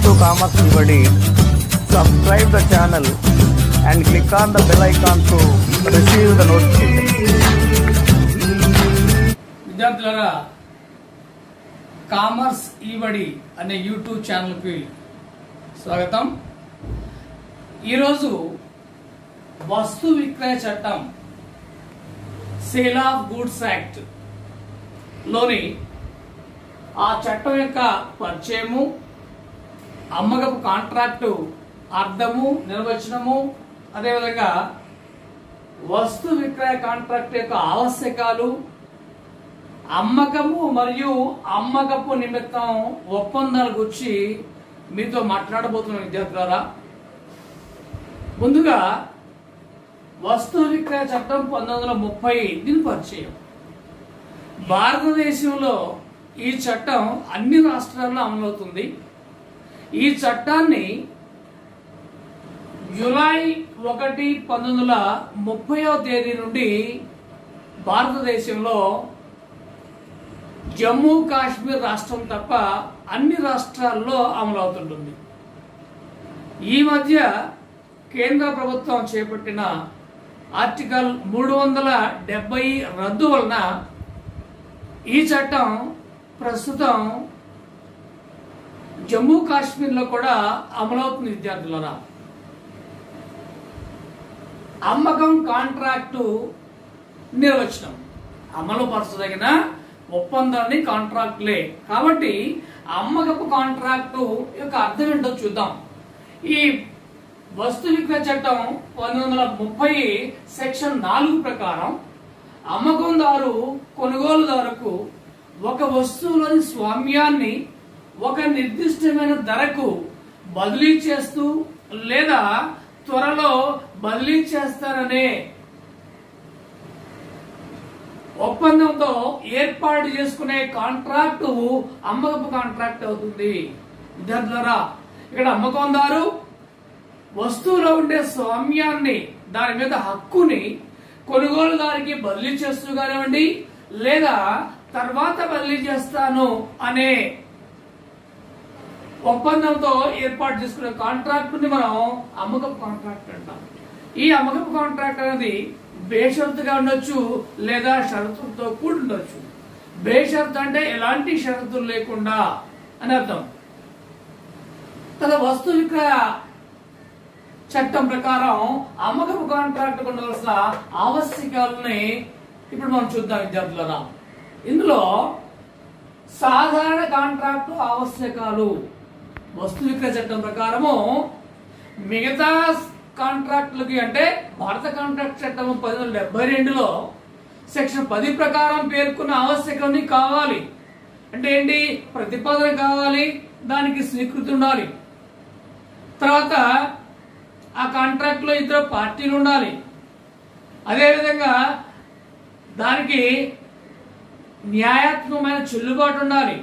to Commerce Everybody. Subscribe the channel and click on the bell icon to receive the notification. విద్యార్థులారా, commerce ఈబడి అనే YouTube ఛానల్కి స్వాగతం. ఈరోజు వస్తు విక్రయ చట్టం సేల్ ఆఫ్ గూడ్స్ యాక్ట్ లోని ఆ చట్టం యొక్క పరిచయము, అమ్మకపు కాంట్రాక్టు అర్థము, నిర్వచనము, అదేవిధంగా వస్తు విక్రయ కాంట్రాక్ట్ యొక్క ఆవశ్యకాలు, అమ్మకము మరియు అమ్మకపు నిమిత్తం ఒప్పందాల గురించి మీతో మాట్లాడబోతున్న విద్యార్థులారా, ముందుగా వస్తు విక్రయ చట్టం 1930 దీని పరిచయం. భారతదేశంలో ఈ చట్టం అన్ని రాష్ట్రాల్లో అమలవుతుంది. ఈ చట్టాన్ని జూలై 1, 1930 నుండి భారతదేశంలో జమ్మూ కాశ్మీర్ రాష్ట్రం తప్ప అన్ని రాష్ట్రాల్లో అమలవుతుంటుంది. ఈ మధ్య కేంద్ర ప్రభుత్వం చేపట్టిన ఆర్టికల్ 370 రద్దు వలన ఈ చట్టం ప్రస్తుతం జమ్మూ కాశ్మీర్లో కూడా అమలవుతుంది. విద్యార్థులారా, అమ్మకం కాంట్రాక్టు నిర్వచనం అమలు పరచదగిన ఒప్పందాన్ని కాంట్రాక్టులే. కాబట్టి అమ్మకపు కాంట్రాక్టు యొక్క అర్థం ఏంటో చూద్దాం. ఈ వస్తు విక్రయ చట్టం 1930 సెక్షన్ 4 ప్రకారం అమ్మకందారు కొనుగోలుదారుకు ఒక వస్తువులోని స్వామ్యాన్ని ఒక నిర్దిష్టమైన ధరకు బదిలీ చేస్తూ లేదా త్వరలో బదిలీ చేస్తారనే ఒప్పందంతో ఏర్పాటు చేసుకునే కాంట్రాక్టు అమ్మకపు కాంట్రాక్ట్ అవుతుంది. విద్యార్థులారా, ఇక్కడ అమ్మకందారు వస్తువులో ఉండే స్వామ్యాన్ని, దాని మీద హక్కుని కొనుగోలుదారికి బదిలీ చేస్తూ కానివ్వండి, లేదా తర్వాత బదిలీ చేస్తాను అనే ఒప్పందంతో ఏర్పాటు చేసుకునే కాంట్రాక్ట్ ని మనం అమ్మకపు కాంట్రాక్ట్ అంటాం. ఈ అమ్మకపు కాంట్రాక్ట్ అనేది బేషరతుగా ఉండొచ్చు లేదా షరతులతో కూడి ఉండొచ్చు. బేషరతు అంటే ఎలాంటి షరతులు లేకుండా అని అర్థం. వస్తు విక్రయ చట్టం ప్రకారం అమ్మకపు కాంట్రాక్ట్ ఉండవలసిన ఆవశ్యకాలని ఇప్పుడు మనం చూద్దాం. విద్యార్థులారా, ఇందులో సాధారణ కాంట్రాక్టు ఆవశ్యకాలు వస్తు విక్రయ చట్టం ప్రకారము మిగతా కాంట్రాక్టులకి, అంటే భారత కాంట్రాక్ట్ చట్టం 1972లో సెక్షన్ 10 ప్రకారం పేర్కొన్న ఆవశ్యకాన్ని కావాలి. అంటే ఏంటి? ప్రతిపాదన కావాలి, దానికి స్వీకృతి ఉండాలి, తర్వాత ఆ కాంట్రాక్ట్ లో 2 పార్టీలు ఉండాలి, అదేవిధంగా దానికి న్యాయాత్మకమైన చెల్లుబాటు ఉండాలి,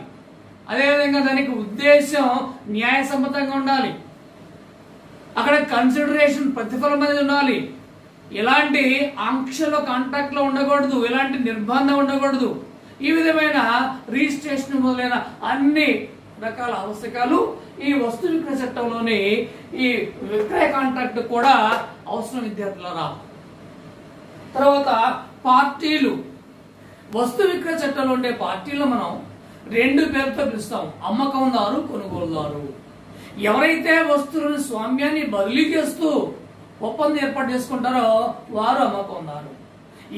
అదేవిధంగా దానికి ఉద్దేశం న్యాయసమ్మతంగా ఉండాలి, అక్కడ కన్సిడరేషన్ ప్రతిఫలం అనేది ఉండాలి, ఎలాంటి ఆంక్షలు కాంట్రాక్ట్ లో ఉండకూడదు, ఎలాంటి నిర్బంధం ఉండకూడదు, ఈ విధమైన రిజిస్ట్రేషన్ మొదలైన అన్ని రకాల ఆవశ్యకాలు ఈ వస్తు విక్రయ చట్టంలోని ఈ విక్రయ కాంట్రాక్ట్ కూడా అవసరం. విద్యార్థులారా, తర్వాత పార్టీలు. వస్తు విక్రయ చట్టంలో ఉండే పార్టీలు మనం 2 పేర్లతో పిలుస్తాం: అమ్మకందారు, కొనుగోలుదారు. ఎవరైతే వస్తువులను స్వామ్యాన్ని బదిలీ చేస్తూ ఒప్పందం ఏర్పాటు చేసుకుంటారో వారు అమ్మకందారు.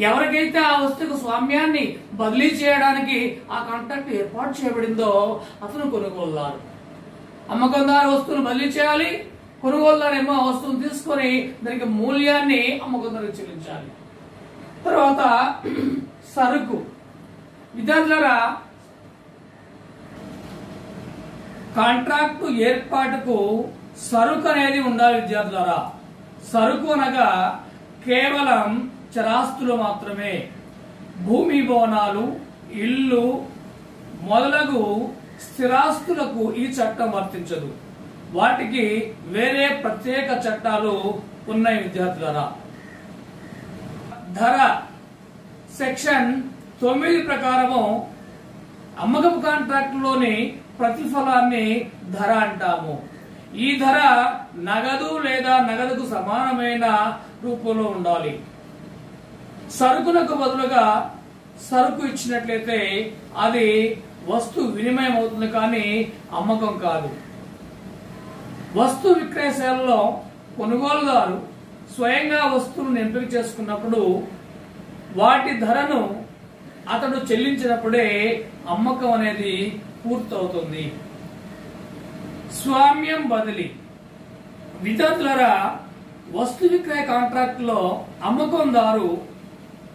ఎవరికైతే ఆ వస్తువుకు స్వామ్యాన్ని బదిలీ చేయడానికి ఆ కాంట్రాక్ట్ ఏర్పాటు చేయబడిందో అతను కొనుగోలుదారు. అమ్మకందారు వస్తువును బదిలీ చేయాలి, కొనుగోలుదారు ఏమో ఆ వస్తువును తీసుకొని దానికి మూల్యాన్ని అమ్మకందారుకు చెల్లించాలి. తర్వాత సరుకు. విద్యార్థులారా, కాంట్రాక్టు ఏర్పాటుకు సరుకు అనేది ఉండాలి. విద్యార్థులారా, సరుకు అనగా కేవలం చరాస్తులు మాత్రమే. భూమి, భవనాలు, ఇల్లు మొదలగు స్థిరాస్తులకు ఈ చట్టం వర్తించదు. వాటికి వేరే ప్రత్యేక చట్టాలు ఉన్నాయి. విద్యార్థులారా, ధర సెక్షన్ 9 ప్రకారము అమ్మకపు కాంట్రాక్ట్ లోని ప్రతిఫలాన్ని ధర అంటాము. ఈ ధర నగదు లేదా నగదుకు సమానమైన రూపంలో ఉండాలి. సరుకులకు బదులుగా సరుకు ఇచ్చినట్లయితే అది వస్తు వినిమయం అవుతుంది, కానీ అమ్మకం కాదు. వస్తు విక్రయశాలలో కొనుగోలుదారు స్వయంగా వస్తువులను ఎంపిక చేసుకున్నప్పుడు వాటి ధరను అతడు చెల్లించినప్పుడే అమ్మకం అనేది పూర్తవుతుంది. స్వామ్యం బదిలీ. విద్యార్థులారా, వస్తు విక్రయ కాంట్రాక్ట్ లో అమ్మకందారు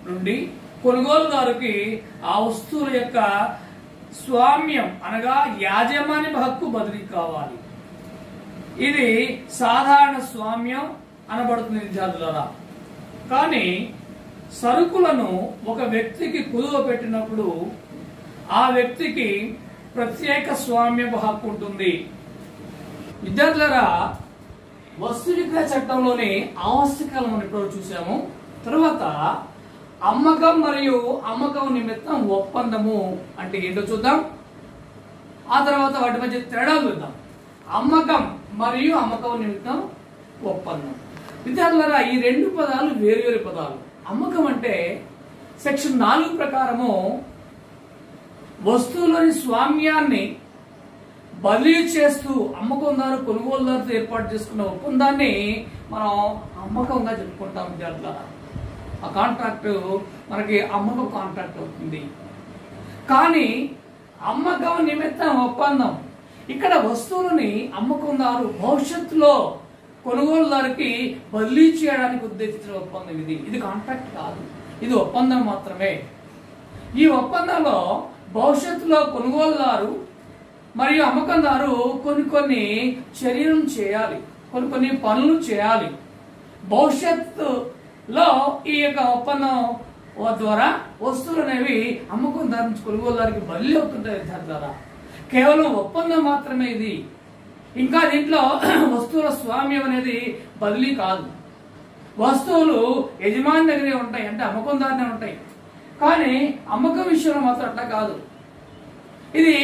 నుండి కొనుగోలుదారుకి ఆ వస్తువుల యొక్క స్వామ్యం అనగా యాజమాన్య హక్కు బదిలీ కావాలి. ఇది సాధారణ స్వామ్యం అనబడుతుంది విద్యార్థులారా. కానీ సరుకులను ఒక వ్యక్తికి కుదువ పెట్టినప్పుడు ఆ వ్యక్తికి ప్రత్యేక స్వామ్యపు హక్కు ఉంటుంది. విద్యార్థులారా, వస్తు విక్రయ చట్టంలోని ఆవశ్యకాలను మనం ఇప్పుడు చూసాము. తర్వాత అమ్మకం మరియు అమ్మకం నిమిత్తం ఒప్పందము అంటే ఏంటో చూద్దాం. ఆ తర్వాత వాటి మధ్య తేడాలు చూద్దాం. అమ్మకం మరియు అమ్మకం నిమిత్తం ఒప్పందం. విద్యార్థులారా, ఈ రెండు పదాలు వేరువేరు పదాలు. అమ్మకం అంటే సెక్షన్ 4 ప్రకారము వస్తువులోని స్వామ్యాన్ని బదిలీ చేస్తూ అమ్మకందారు కొనుగోలుదారుతో ఏర్పాటు చేసుకున్న ఒప్పందాన్ని మనం అమ్మకంగా చెప్పుకుంటాం విద్యార్థులారా. ఆ కాంట్రాక్ట్ మనకి అమ్మకం కాంట్రాక్ట్ అవుతుంది. కానీ అమ్మకం నిమిత్తం ఒప్పందం, ఇక్కడ వస్తువులని అమ్మకందారు భవిష్యత్తులో కొనుగోలుదారుకి బదిలీ చేయడానికి ఉద్దేశించిన ఒప్పందం. ఇది కాంట్రాక్ట్ కాదు, ఇది ఒప్పందం మాత్రమే. ఈ ఒప్పందంలో భవిష్యత్తులో కొనుగోలుదారు మరియు అమ్మకందారు కొన్ని చర్యలను చేయాలి, కొన్ని పనులు చేయాలి. భవిష్యత్తులో ఈ యొక్క ఒప్పందం ద్వారా వస్తువులు అనేవి అమ్మకందారు నుంచి కొనుగోలుదారికి బదిలీ అవుతుంటాయి విద్యార్థులారా. కేవలం ఒప్పందం మాత్రమే ఇది. ఇంకా దీంట్లో వస్తువుల స్వామ్యం అనేది బదిలీ కాదు. వస్తువులు యజమాని దగ్గరే ఉంటాయి, అంటే అమ్మకందారునే ఉంటాయి. కానీ అమ్మకం విషయంలో మాత్రం అట్లా కాదు. ఇది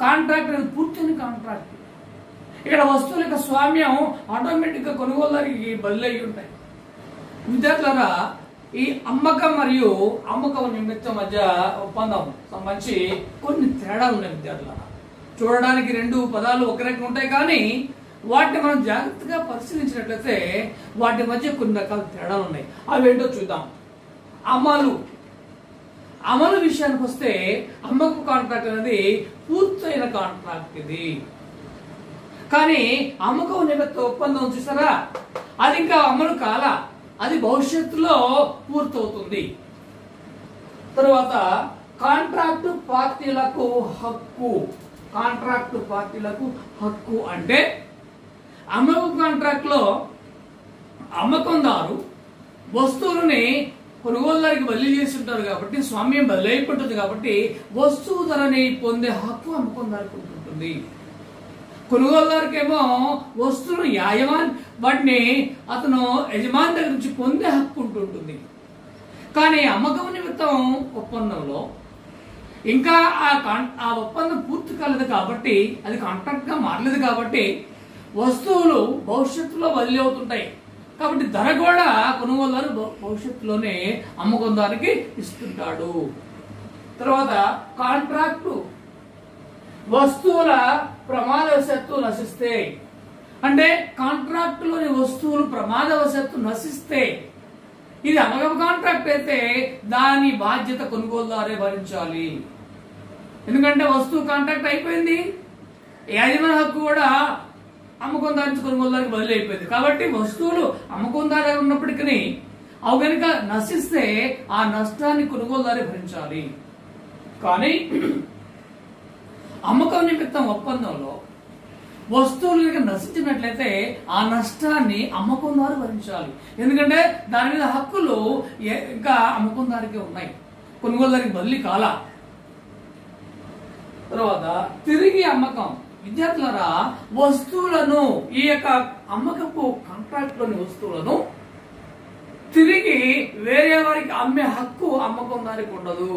కాంట్రాక్ట్ అనేది పూర్తయిన కాంట్రాక్ట్. ఇక్కడ వస్తువుల యొక్క స్వామ్యం ఆటోమేటిక్ గా కొనుగోలుదారికి బదిలీ అయి ఉంటాయి. విద్యార్థులారా, ఈ అమ్మకం మరియు అమ్మకం నిమిత్తం మధ్య ఒప్పందం సంబంధించి కొన్ని తేడాలు ఉన్నాయి విద్యార్థులారా. చూడడానికి రెండు పదాలు ఒక రకంగా ఉంటాయి, కానీ వాటిని మనం జాగ్రత్తగా పరిశీలించినట్లయితే వాటి మధ్య కొన్ని రకాల తేడాలు ఉన్నాయి. అవి ఏంటో చూద్దాం. అమలు విషయానికి వస్తే అమ్మకం కాంట్రాక్ట్ అనేది పూర్తయిన కాంట్రాక్ట్ ఇది. కానీ అమ్మకం నిమిత్త ఒప్పందం చూసారా, అది ఇంకా అమలు కాల, అది భవిష్యత్తులో పూర్తవుతుంది. తరువాత కాంట్రాక్ట్ పార్టీలకు హక్కు. కాంట్రాక్ట్ పార్టీలకు హక్కు అంటే అమ్మకం కాంట్రాక్ట్ లో అమ్మకందారు వస్తువులని కొనుగోలుదారికి బదిలీ చేసి ఉంటారు కాబట్టి స్వామ్యం బదిలీ అయిపోతుంది కాబట్టి వస్తువు ధరని పొందే హక్కు అమ్మకందారికి ఉంటుంది. కొనుగోలుదారికి ఏమో వస్తువును వాటిని అతను యజమాని దగ్గర నుంచి పొందే హక్కు ఉంటుంటుంది. కానీ అమ్మకం నిమిత్తం ఒప్పందంలో ఇంకా ఆ ఒప్పందం పూర్తి కాలేదు కాబట్టి, అది కాంట్రాక్ట్ గా మారలేదు కాబట్టి వస్తువులు భవిష్యత్తులో బదిలీ అవుతుంటాయి. కాబట్టి ధర కూడా కొనుగోలుదారు భవిష్యత్తులోనే అమ్మకందారికి ఇస్తుంటాడు. తర్వాత కాంట్రాక్టు వస్తువుల ప్రమాదవశాత్తు నశిస్తే, అంటే కాంట్రాక్టులోని వస్తువులు ప్రమాదవశాత్తు నశిస్తే, ఇది అమ్మకం కాంట్రాక్ట్ అయితే దాని బాధ్యత కొనుగోలుదారే భరించాలి. ఎందుకంటే వస్తువు కాంట్రాక్ట్ అయిపోయింది, యాజమాన్య హక్కు కూడా అమ్మకందారి నుంచి కొనుగోలుదారికి బదిలీ అయిపోయింది. కాబట్టి వస్తువులు అమ్మకందారి ఉన్నప్పటికీ అవి కనుక నశిస్తే ఆ నష్టాన్ని కొనుగోలుదారి భరించాలి. కానీ అమ్మకం నిమిత్తం ఒప్పందంలో వస్తువులు కనుక నశించినట్లయితే ఆ నష్టాన్ని అమ్మకందారు భరించాలి. ఎందుకంటే దాని మీద హక్కులు ఇంకా అమ్మకందారికి ఉన్నాయి, కొనుగోలుదారికి బదిలీ కాల. తర్వాత తిరిగి అమ్మకం. విద్యార్థులారా, వస్తువులను ఈ యొక్క అమ్మకపు కాంట్రాక్ట్ లోని వస్తువులను తిరిగి వేరే వారికి అమ్మే హక్కు అమ్మకందారికి ఉండదు.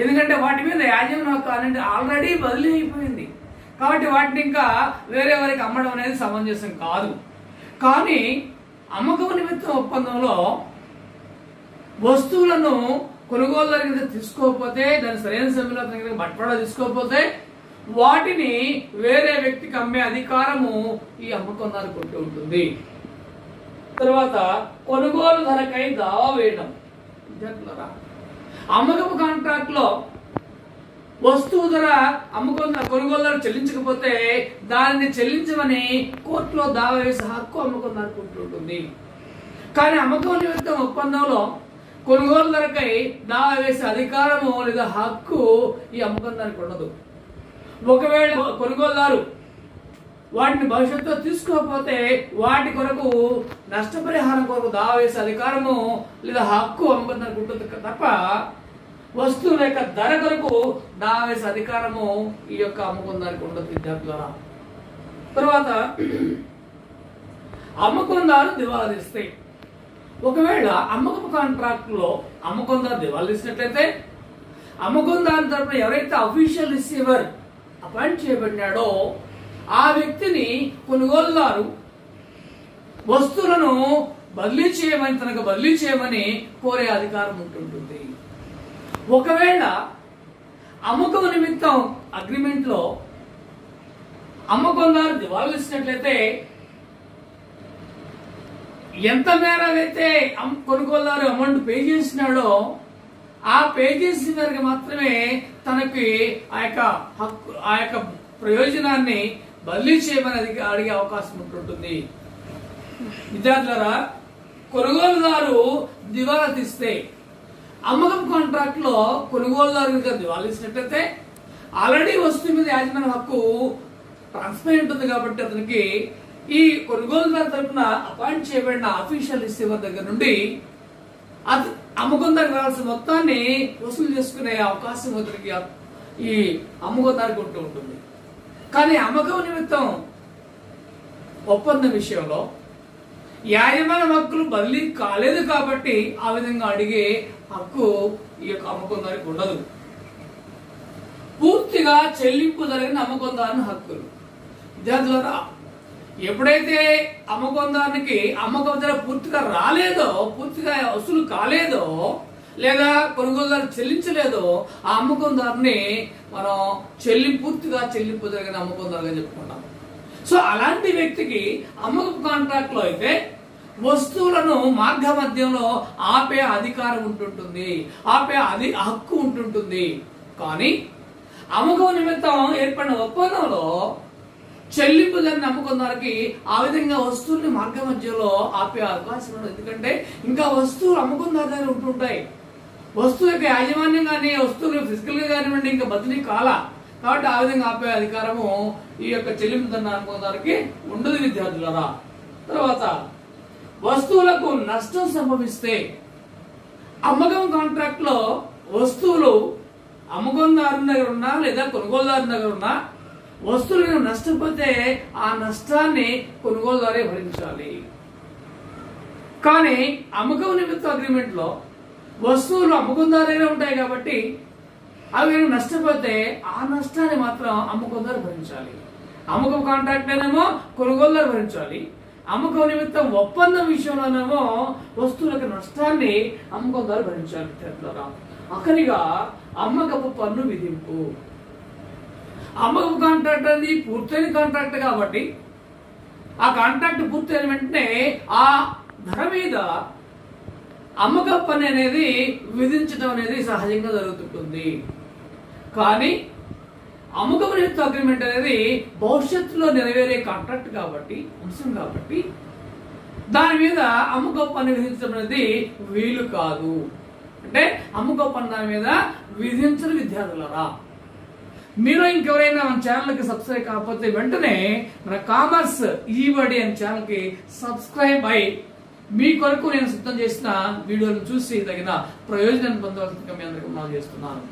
ఎందుకంటే వాటి మీద యాజమాన్య హక్కు అనేది ఆల్రెడీ బదిలీ అయిపోయింది. కాబట్టి వాటిని ఇంకా వేరే వారికి అమ్మడం అనేది సమంజసం కాదు. కానీ అమ్మకం నిమిత్తం ఒప్పందంలో వస్తువులను కొనుగోలుదారు కింద తీసుకోకపోతే, దాని సరైన సమయంలో అతనికి బట్వాడా తీసుకోకపోతే వాటిని వేరే వ్యక్తికి అమ్మే అధికారము ఈ అమ్మకందారుకు ఉంటుంది. తర్వాత కొనుగోలు ధరకై దావా వేయడం. అమ్మకపు కాంట్రాక్ట్ లో వస్తువు ధర కొనుగోలుదారు చెల్లించకపోతే దానిని చెల్లించమని కోర్టులో దావా వేసే హక్కు అమ్మకందారుకు ఉంటుంది. కానీ అమ్మకం నిమిత్తం ఒప్పందంలో కొనుగోలు ధరకై దావా వేసే అధికారము లేదా హక్కు ఈ అమ్మకందారుకు ఉండదు. ఒకవేళ కొనుగోలుదారు వాటిని భవిష్యత్తులో తీసుకోకపోతే వాటి కొరకు నష్టపరిహారం కొరకు దావా వేసే అధికారము లేదా హక్కు అమ్మకందారుకు ఉంటుంది తప్ప వస్తువుల యొక్క ధర కొరకు దావా వేసే అధికారము ఈ యొక్క అమ్మకందారుకు ఉండదు విద్యార్థులారా. తర్వాత అమ్మకందారు దివాలా తీస్తే, ఒకవేళ అమ్మకపు కాంట్రాక్ట్ లో అమ్మకందారు దివాలా తీసినట్లయితే అమ్మకందారు తరపున ఎవరైతే అఫీషియల్ రిసీవర్ అపాయింట్ చేయబడినాడో ఆ వ్యక్తిని కొనుగోలుదారు వస్తువులను బదిలీ చేయమని తనకు బదిలీ చేయమని కోరే అధికారం ఉంటుంటుంది. ఒకవేళ అమ్మకం నిమిత్తం అగ్రిమెంట్ లో అమ్మకందారు దివాలా ఇచ్చినట్లయితే ఎంత మేర అయితే కొనుగోలుదారు అమౌంట్ పే చేసినాడో ఆ పే చేసిన మేరకు మాత్రమే తనకి ఆ యొక్క ప్రయోజనాన్ని బదిలీ చేయమని అడిగే అవకాశం ఉంటుంటుంది. విద్యార్థులారా, కొనుగోలుదారు దివాలా తీస్తే అమ్మకం కాంట్రాక్ట్ లో కొనుగోలుదారు దివాలా ఇచ్చినట్లయితే ఆల్రెడీ వస్తువు మీద యాజమాన్య హక్కు ట్రాన్స్ఫర్ ఉంటుంది కాబట్టి అతనికి ఈ కొనుగోలుదారు తరపున అపాయింట్ చేయబడిన అఫీషియల్ రిసీవర్ దగ్గర నుండి అమ్మకందారికి రావాల్సిన మొత్తాన్ని వసూలు చేసుకునే అవకాశం అతనికి ఈ అమ్మకందారికి ఉంటూ ఉంటుంది. కానీ అమ్మకం నిమిత్తం ఒప్పందం విషయంలో యాజమాన్య హక్కులు బదిలీ కాలేదు కాబట్టి ఆ విధంగా అడిగే హక్కు ఈ యొక్క అమ్మకందారికి ఉండదు. పూర్తిగా చెల్లింపు జరిగిన అమ్మకందారుని హక్కులు. విద్యార్థులారా, ఎప్పుడైతే అమ్మకందారునికి అమ్మకం ధర పూర్తిగా రాలేదో, పూర్తిగా వసూలు కాలేదో, లేదా కొనుగోలుదారు చెల్లించలేదో ఆ అమ్మకందారుని మనం పూర్తిగా చెల్లింపు జరిగిన అమ్మకందారుగా చెప్పుకుంటాం. సో అలాంటి వ్యక్తికి అమ్మకపు కాంట్రాక్ట్ లో అయితే వస్తువులను మార్గ మధ్యంలో ఆపే అధికారం ఉంటుంటుంది, ఆపే హక్కు ఉంటుంటుంది. కానీ అమ్మకం నిమిత్తం ఏర్పడిన ఒప్పందంలో చెల్లింపు జరిగిన అమ్మకందారికి ఆ విధంగా వస్తువుల్ని మార్గ మధ్యలో ఆపే అవకాశం ఉండదు. ఎందుకంటే ఇంకా వస్తువులు అమ్మకందారు దగ్గర ఉంటుంటాయి. వస్తువు యొక్క యాజమాన్యం కానీ వస్తువులు ఫిజికల్ గా కానివ్వండి ఇంకా బదిలీ కాలా, కాబట్టి ఆ విధంగా ఆపే అధికారము ఈ యొక్క చెల్లింపు జరిగిన అమ్మకందారికి ఉండదు విద్యార్థులారా. తర్వాత వస్తువులకు నష్టం సంభవిస్తే అమ్మకం కాంట్రాక్ట్ లో వస్తువులు అమ్మకందారు దగ్గర ఉన్నా లేదా కొనుగోలుదారు దగ్గర ఉన్నా వస్తువులు నష్టపోతే ఆ నష్టాన్ని కొనుగోలుదారే భరించాలి. కానీ అమ్మకం నిమిత్తం అగ్రిమెంట్ లో వస్తువులు అమ్మకందారే ఉంటాయి కాబట్టి అవి నష్టపోతే ఆ నష్టాన్ని మాత్రం అమ్మకందారు భరించాలి. అమ్మకం కాంట్రాక్ట్ ఏమో కొనుగోలుదారు భరించాలి. అమ్మకం నిమిత్తం ఒప్పందం విషయంలోనేమో వస్తువులకు నష్టాన్ని అమ్మకందారు భరించాలి. అక్కడిగా అమ్మకపు పన్ను విధింపు. అమ్మకపు కాంట్రాక్ట్ అనేది పూర్తయిన కాంట్రాక్ట్ కాబట్టి ఆ కాంట్రాక్ట్ పూర్తయిన వెంటనే ఆ ధర మీద అమ్మకపు పన్ను అనేది విధించడం అనేది సహజంగా జరుగుతుంటుంది. కానీ అమ్మకపు నిమిత్త అగ్రిమెంట్ అనేది భవిష్యత్తులో నెరవేరే కాంట్రాక్ట్ కాబట్టి అంశం కాబట్టి దాని మీద అమ్మకపు పన్ను విధించడం అనేది వీలు కాదు. అంటే అమ్మకపు పన్ను దాని మీద విధించని విద్యార్థులరా. మీరు ఇంకెవరైనా మన ఛానల్కి సబ్స్క్రైబ్ కాకపోతే వెంటనే మన కామర్స్ ఈబడి అనే ఛానల్కి సబ్స్క్రైబ్ అయి మీ కొరకు నేను సిద్ధం చేసిన వీడియోలు చూసి తగిన ప్రయోజనాన్ని పొందవలసిందిగా మీ అందరికీ మనం చేస్తున్నాను.